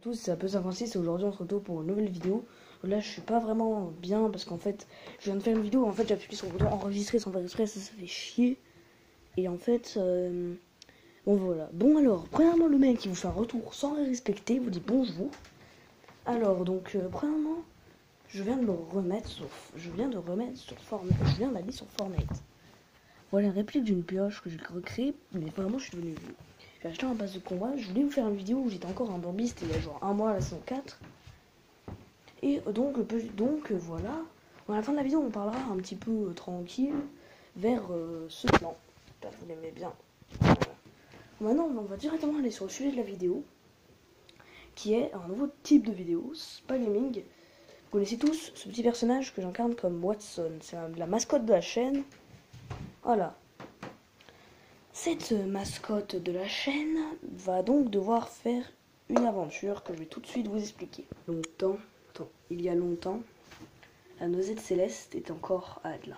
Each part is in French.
Tous, c'est un peu 56 et aujourd'hui on se retrouve pour une nouvelle vidéo. Là je suis pas vraiment bien parce qu'en fait je viens de faire une vidéo, en fait j'ai appuyé sur le bouton enregistrer sans faire exprès, ça fait chier. Et en fait, bon voilà. Bon alors, premièrement le mec qui vous fait un retour sans respecter, vous dit bonjour. Alors donc premièrement, je viens de le remettre sur, je viens de la mise sur Fortnite. Voilà une réplique d'une pioche que j'ai recréée, mais vraiment je suis devenu vieux. J'ai acheté un pass de combat, je voulais vous faire une vidéo où j'étais encore un bambiste, c'était il y a genre un mois, la saison 4. Et donc voilà. À la fin de la vidéo, on parlera un petit peu tranquille vers ce plan. J'espère que vous l'aimez bien. Maintenant, on va directement aller sur le sujet de la vidéo, qui est un nouveau type de vidéo, Spy Gaming. Vous connaissez tous ce petit personnage que j'incarne comme Watson. C'est la mascotte de la chaîne. Voilà. Cette mascotte de la chaîne va donc devoir faire une aventure que je vais tout de suite vous expliquer. Il y a longtemps, la noisette céleste est encore à Adla.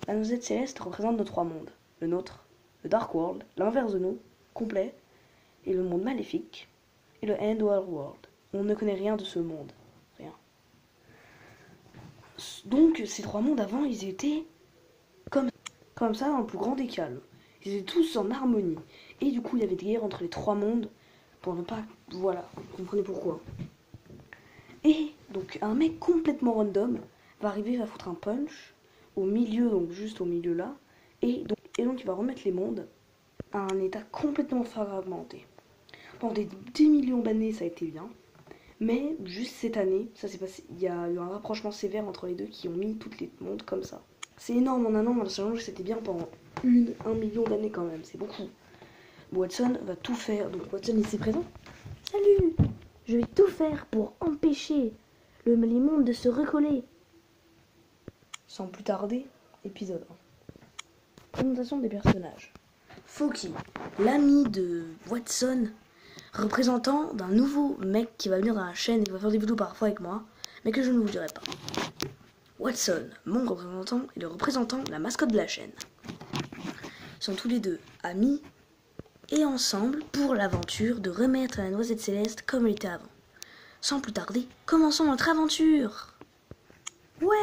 La noisette céleste représente nos trois mondes. Le nôtre, le Dark World, l'inverse de nous, complet, et le monde maléfique, et le Endworld. On ne connaît rien de ce monde. Rien. Donc, ces trois mondes avant, ils étaient comme ça dans le plus grand des calmes. Ils étaient tous en harmonie. Et du coup, il y avait des guerres entre les trois mondes pour ne pas... Voilà, vous comprenez pourquoi. Et donc, un mec complètement random va arriver, va foutre un punch au milieu, donc juste au milieu là. Et donc il va remettre les mondes à un état complètement fragmenté. Pendant des 10 millions d'années, ça a été bien. Mais juste cette année, ça s'est passé. Il y a eu un rapprochement sévère entre les deux qui ont mis toutes les mondes comme ça. C'est énorme en un an, mais c'était bien pendant 1 million d'années quand même, c'est beaucoup. Watson va tout faire. Donc Watson ici présent. Salut! Je vais tout faire pour empêcher les mondes de se recoller. Sans plus tarder, épisode 1. Présentation des personnages. Foky, l'ami de Watson, représentant d'un nouveau mec qui va venir dans la chaîne et qui va faire des vidéos parfois avec moi, mais que je ne vous dirai pas. Watson, mon représentant, et le représentant de la mascotte de la chaîne. Ils sont tous les deux amis et ensemble pour l'aventure de remettre la noisette céleste comme elle était avant. Sans plus tarder, commençons notre aventure. Ouais!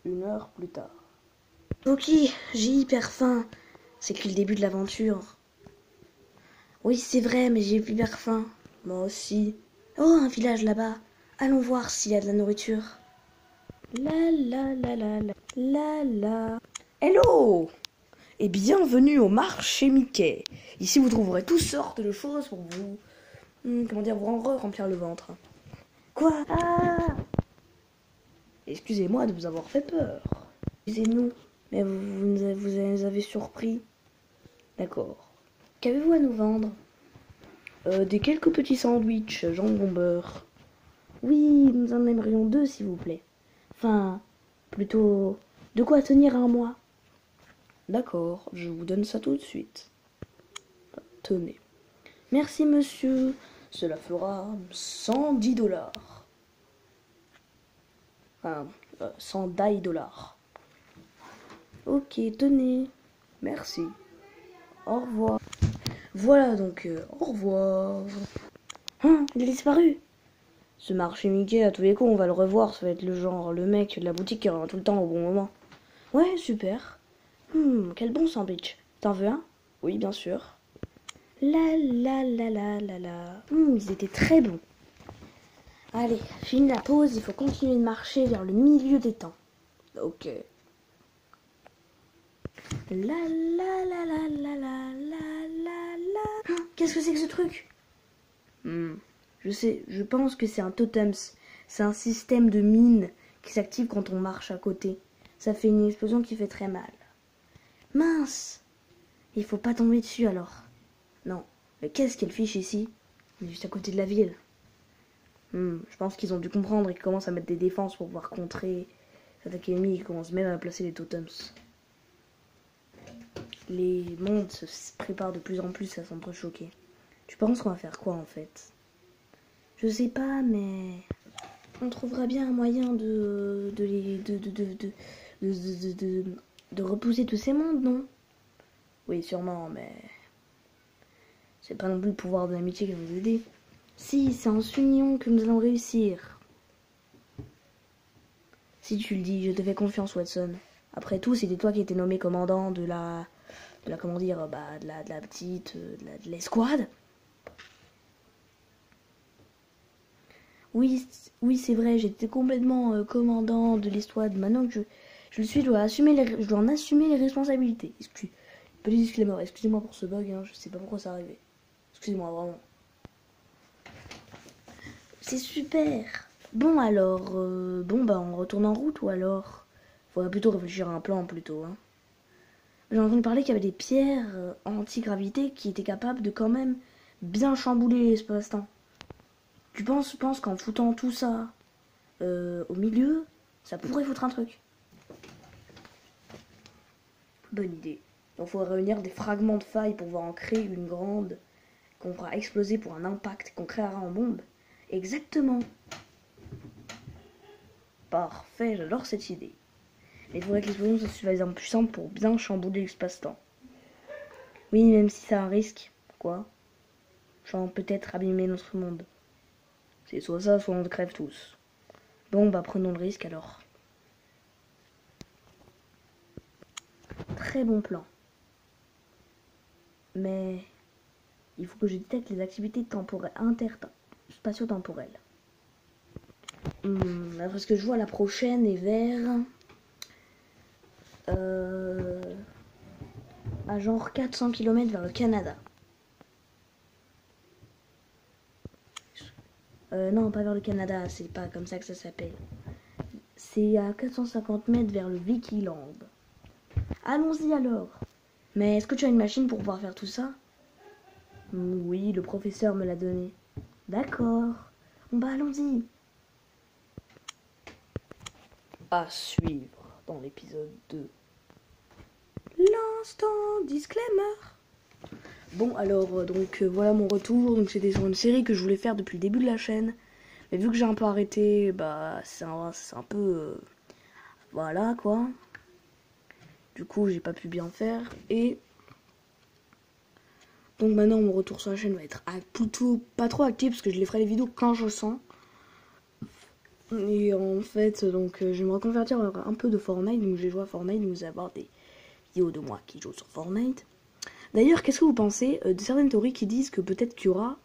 1 heure plus tard. Ok, j'ai hyper faim. C'est que le début de l'aventure. Oui, c'est vrai, mais j'ai hyper faim. Moi aussi. Oh, un village là-bas. Allons voir s'il y a de la nourriture. La la la la la la la. Hello! Et bienvenue au marché Mickey. Ici, vous trouverez toutes sortes de choses pour vous... vous remplir le ventre. Quoi? Ah! Excusez-moi de vous avoir fait peur. Excusez-nous, mais vous avez surpris. D'accord. Qu'avez-vous à nous vendre? Des quelques petits sandwichs, jambon beurre. Oui, nous en aimerions 2, s'il vous plaît. Enfin, plutôt, de quoi tenir un mois. D'accord, je vous donne ça tout de suite. Tenez. Merci, monsieur. Cela fera 110 $. Enfin, 110 $. Ok, tenez. Merci. Au revoir. Voilà donc, au revoir. Hein, il a disparu. Ce marché Mickey, à tous les coups, on va le revoir. Ça va être le genre, le mec de la boutique qui revient tout le temps au bon moment. Ouais, super. Quel bon sandwich. T'en veux un? Oui, bien sûr. La la la la la la. Ils étaient très bons. Allez, fini la pause, il faut continuer de marcher vers le milieu des temps. Ok. La la la la la la la la la. Qu'est-ce que c'est que ce truc? Je sais, je pense que c'est un totems. C'est un système de mine qui s'active quand on marche à côté. Ça fait une explosion qui fait très mal. Mince! Il faut pas tomber dessus alors. Non. Mais qu'est-ce qu'elle fiche ici? On est juste à côté de la ville. Je pense qu'ils ont dû comprendre et qu'ils commencent à mettre des défenses pour pouvoir contrer cette ennemis. Ils commencent même à placer des totems. Les mondes se préparent de plus en plus à s'entrechoquer. Tu penses qu'on va faire quoi en fait? Je sais pas, mais on trouvera bien un moyen de repousser tous ces mondes, non? Oui, sûrement, mais C'est pas non plus le pouvoir de l'amitié qui va vous aider. Si, c'est en s'union que nous allons réussir. Si tu le dis, je te fais confiance, Watson. Après tout, c'était toi qui étais nommé commandant de la comment dire, de la petite, de l'escouade. Oui, oui, c'est vrai, j'étais complètement commandant de l'escouade. Maintenant que je le suis, je dois en assumer les responsabilités. Petit disclaimer, excusez-moi pour ce bug, hein, je sais pas pourquoi ça arrivait. Excusez-moi, vraiment. C'est super. Bon alors, on retourne en route ou alors faudrait plutôt réfléchir à un plan plutôt. Hein. J'ai entendu parler qu'il y avait des pierres anti-gravité qui étaient capables de quand même bien chambouler l'espace-temps. Tu penses qu'en foutant tout ça au milieu, ça pourrait foutre un truc? Bonne idée. Donc il faudrait réunir des fragments de failles pour pouvoir en créer une grande qu'on fera exploser pour un impact qu'on créera en bombe. Exactement. Parfait, j'adore cette idée. Mais il faudrait que l'explosion soit suffisamment puissante pour bien chambouler l'espace-temps. Oui, même si ça a un risque. Quoi? Genre peut-être abîmer notre monde. C'est soit ça, soit on crève tous. Bon, prenons le risque alors. Très bon plan. Mais il faut que je détecte les activités temporelles, spatio-temporelles. D'après ce que je vois, la prochaine est vers... à genre 400 km vers le Canada. Non, pas vers le Canada, c'est pas comme ça que ça s'appelle. C'est à 450 mètres vers le Vikiland. Allons-y alors. Mais est-ce que tu as une machine pour pouvoir faire tout ça? Oui, le professeur me l'a donné. D'accord. Bon allons-y. À suivre dans l'épisode 2. L'instant disclaimer. Bon alors voilà mon retour. Donc c'était sur une série que je voulais faire depuis le début de la chaîne. Mais vu que j'ai un peu arrêté, c'est un peu... voilà quoi. Du coup j'ai pas pu bien faire. Et donc maintenant mon retour sur la chaîne va être plutôt pas trop actif parce que je les ferai les vidéos quand je sens. Et en fait je vais me reconvertir un peu de Fortnite. Donc je vais jouer à Fortnite, donc vous allez avoir des vidéos de moi qui joue sur Fortnite. D'ailleurs, qu'est-ce que vous pensez de certaines théories qui disent que peut-être qu'il y aura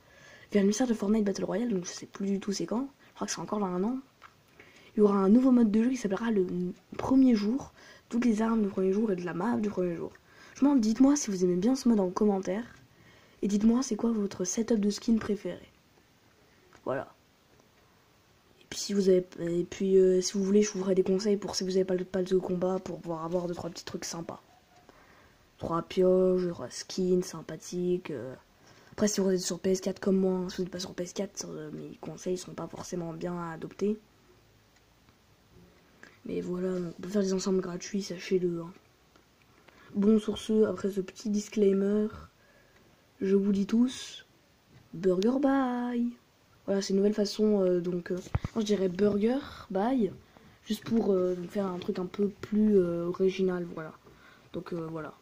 vers le message de Fortnite Battle Royale, donc je sais plus du tout c'est quand, je crois que c'est encore dans un an, il y aura un nouveau mode de jeu qui s'appellera le premier jour, toutes les armes du premier jour et de la map du premier jour. Je me demande, dites-moi si vous aimez bien ce mode en commentaire, et dites-moi c'est quoi votre setup de skin préféré. Voilà. Et puis si vous voulez, je vous ferai des conseils pour si vous n'avez pas le pass de combat pour pouvoir avoir 2-3 petits trucs sympas. 3 pioches, 3 skins sympathiques. Après, si vous êtes sur PS4 comme moi, si vous n'êtes pas sur PS4, mes conseils sont pas forcément bien à adopter. Mais voilà, on peut faire des ensembles gratuits, sachez-le. Hein. Bon, sur ce, après ce petit disclaimer, je vous dis tous, burger bye. Voilà, c'est une nouvelle façon, je dirais burger bye, juste pour faire un truc un peu plus original, voilà. Donc voilà.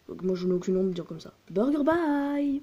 Donc moi je n'ai aucune honte de dire comme ça. Burger bye.